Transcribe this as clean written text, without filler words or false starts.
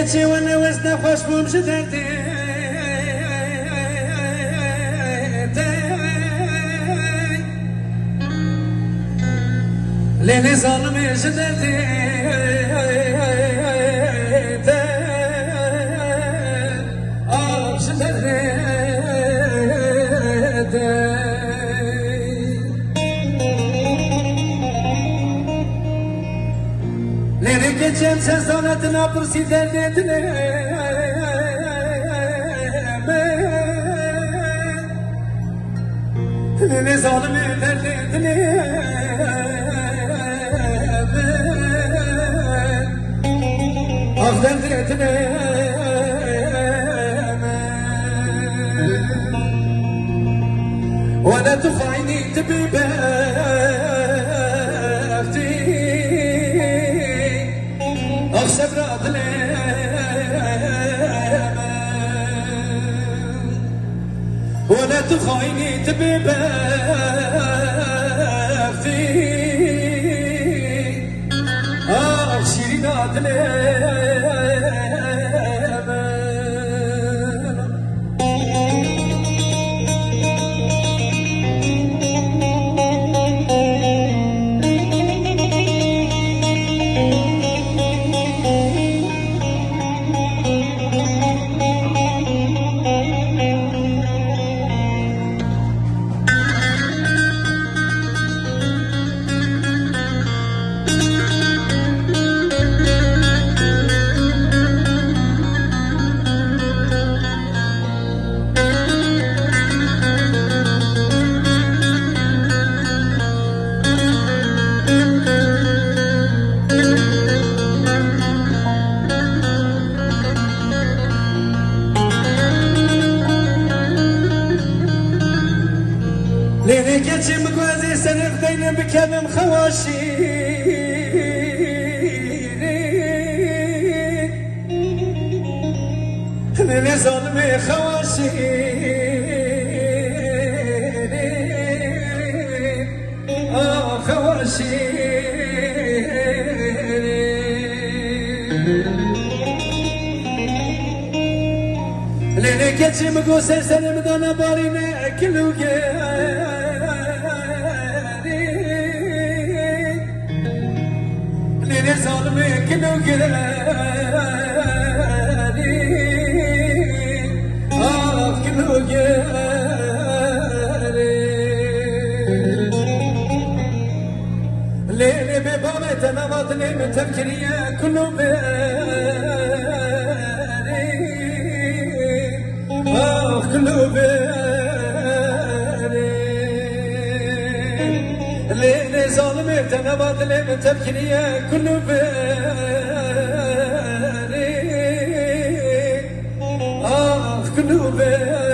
كتشي وانا وزنا خوش بمشدرتي ليلي ظلمي شدرتي ليلي كتشم سزونتنا برسي دردتنا ليلي ظلمي دردتنا أفضل دردتنا ولا تخايني تبيبة أخشى براد ولا تخايني تبيبة أخشي راد ليلي كتشي مكوازي سنة خدينا بكلام خواشي ليلي ظلمي خواشي خواشي ليلي كتشي مكوازي سنة مدانا بارينا كلو ليلي ظلمي كلو قراني كلو قراني ليلي ببابة نبضني من تفكيرية كلو باري كلو باري ليلي ظلمي تنبضني من تفكيرية كله باري كله باري